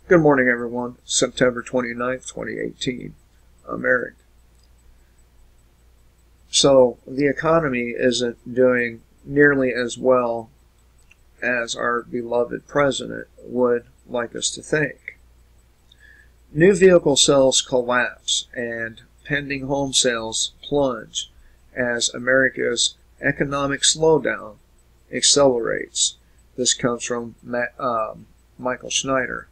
Good morning, everyone. September 29th, 2018. I'm Eric. So, the economy isn't doing nearly as well as our beloved president would like us to think. New vehicle sales collapse and pending home sales plunge as America's economic slowdown accelerates. This comes from Michael Schneider.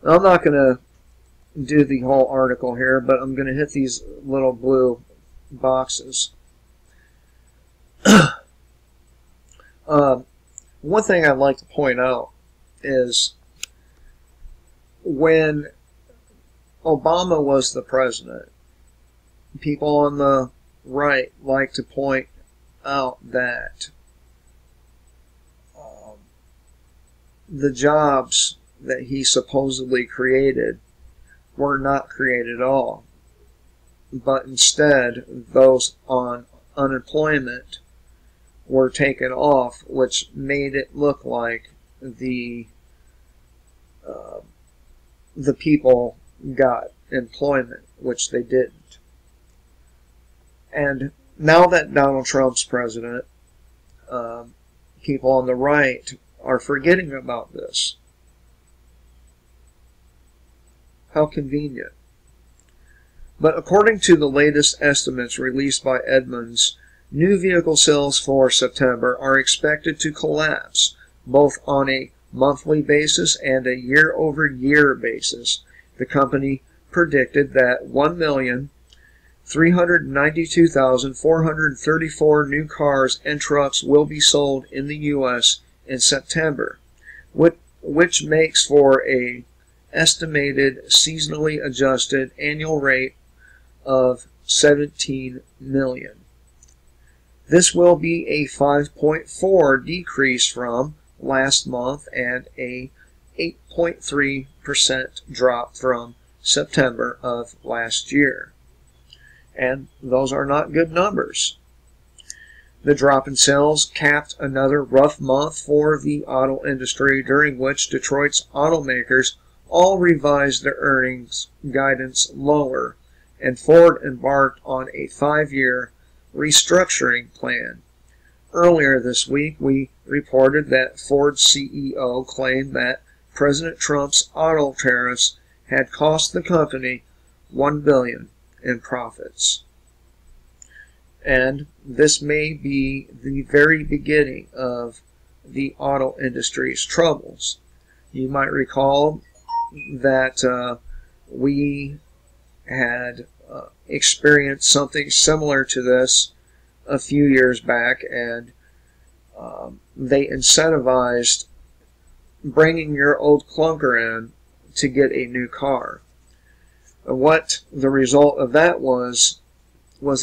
I'm not going to do the whole article here, but I'm going to hit these little blue boxes. One thing I'd like to point out is when Obama was the president, people on the right like to point out that the jobs that he supposedly created were not created at all, but instead those on unemployment were taken off, which made it look like the people got employment, which they didn't. And now that Donald Trump's president, people on the right are forgetting about this. How convenient. But according to the latest estimates released by Edmunds, new vehicle sales for September are expected to collapse both on a monthly basis and a year-over-year basis. The company predicted that 1,392,434 new cars and trucks will be sold in the U.S. in September, which makes for a estimated seasonally adjusted annual rate of 17 million. This will be a 5.4% decrease from last month and a 8.3% drop from September of last year. And those are not good numbers. The drop in sales capped another rough month for the auto industry, during which Detroit's automakers all revised their earnings guidance lower, and Ford embarked on a 5-year restructuring plan. Earlier this week, we reported that Ford's CEO claimed that President Trump's auto tariffs had cost the company $1 billion in profits. And this may be the very beginning of the auto industry's troubles. You might recall that we had experienced something similar to this a few years back, and they incentivized bringing your old clunker in to get a new car. What the result of that was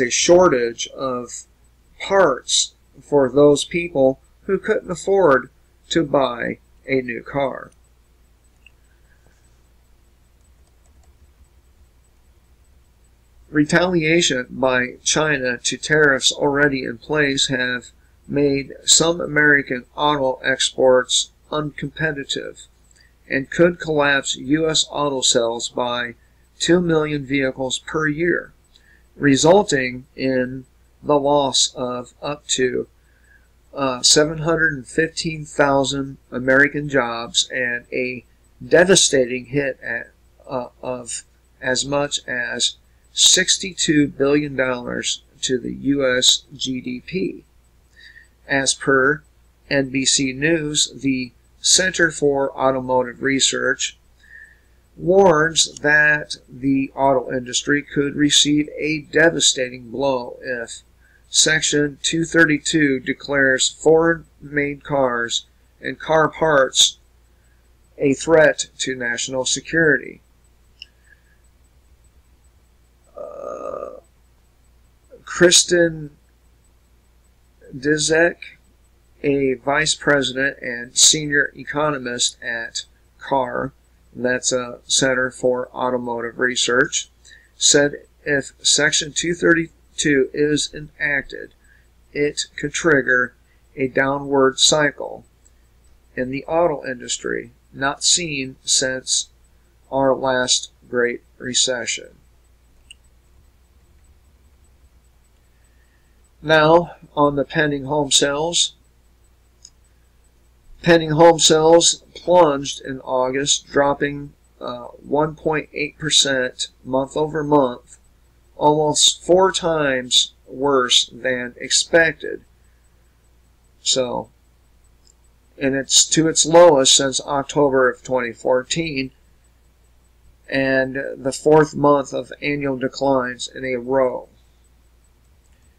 a shortage of parts for those people who couldn't afford to buy a new car. Retaliation by China to tariffs already in place have made some American auto exports uncompetitive and could collapse U.S. auto sales by 2 million vehicles per year, resulting in the loss of up to 715,000 American jobs and a devastating hit of as much as $62 billion to the U.S. GDP. As per NBC News, the Center for Automotive Research warns that the auto industry could receive a devastating blow if Section 232 declares foreign-made cars and car parts a threat to national security. Kristen Dizek, a vice president and senior economist at CAR, that's a Center for Automotive Research, said if Section 232 is enacted, it could trigger a downward cycle in the auto industry not seen since our last Great Recession. Now, on the pending home sales. Pending home sales plunged in August, dropping 1.8% month over month, almost 4 times worse than expected. So, and it's to its lowest since October of 2014, and the 4th month of annual declines in a row.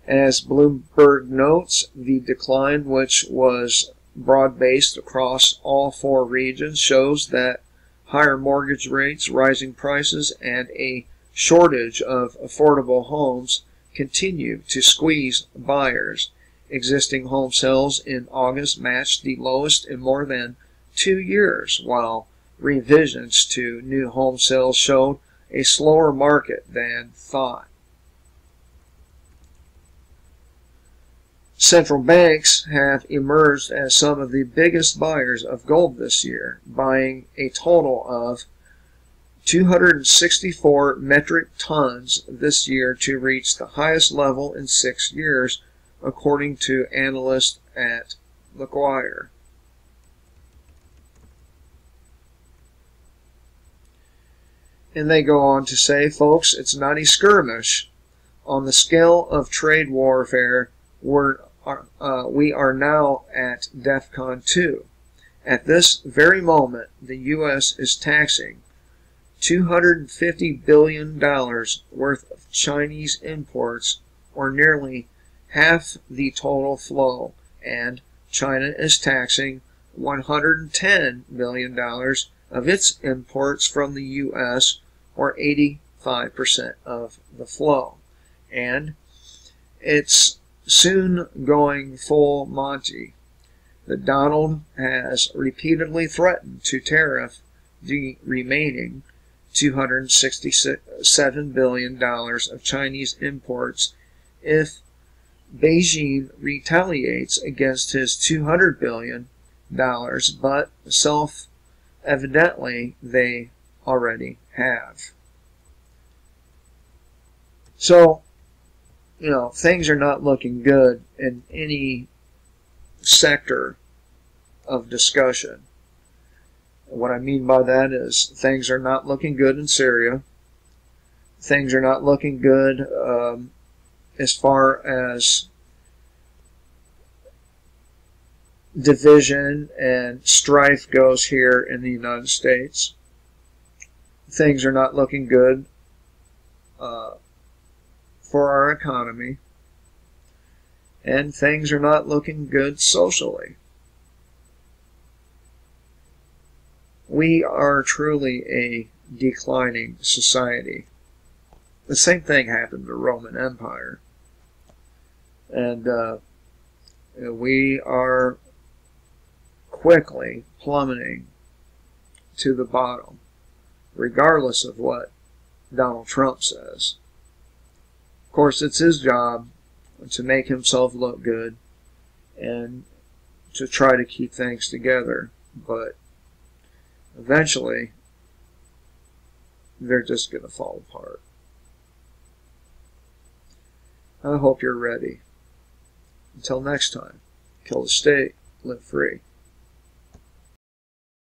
As Bloomberg notes, the decline, which was broad-based across all 4 regions, shows that higher mortgage rates, rising prices, and a shortage of affordable homes continue to squeeze buyers. Existing home sales in August matched the lowest in more than 2 years, while revisions to new home sales showed a slower market than thought. Central banks have emerged as some of the biggest buyers of gold this year, buying a total of 264 metric tons this year to reach the highest level in 6 years, according to analysts at Macquarie. And they go on to say, folks, it's not a skirmish. On the scale of trade warfare, we are now at DEFCON 2. At this very moment, the U.S. is taxing $250 billion worth of Chinese imports, or nearly half the total flow, and China is taxing $110 billion of its imports from the U.S., or 85% of the flow. And it's soon going full Monty. The Donald has repeatedly threatened to tariff the remaining $267 billion of Chinese imports if Beijing retaliates against his $200 billion, but self-evidently they already have. So, things are not looking good in any sector of discussion. What I mean by that is things are not looking good in Syria. Things are not looking good as far as division and strife goes here in the United States. Things are not looking good for our economy, and things are not looking good socially. We are truly a declining society. The same thing happened to the Roman Empire, and we are quickly plummeting to the bottom, regardless of what Donald Trump says. Of course, it's his job to make himself look good and to try to keep things together, but eventually they're just going to fall apart. I hope you're ready. Until next time, kill the state, live free.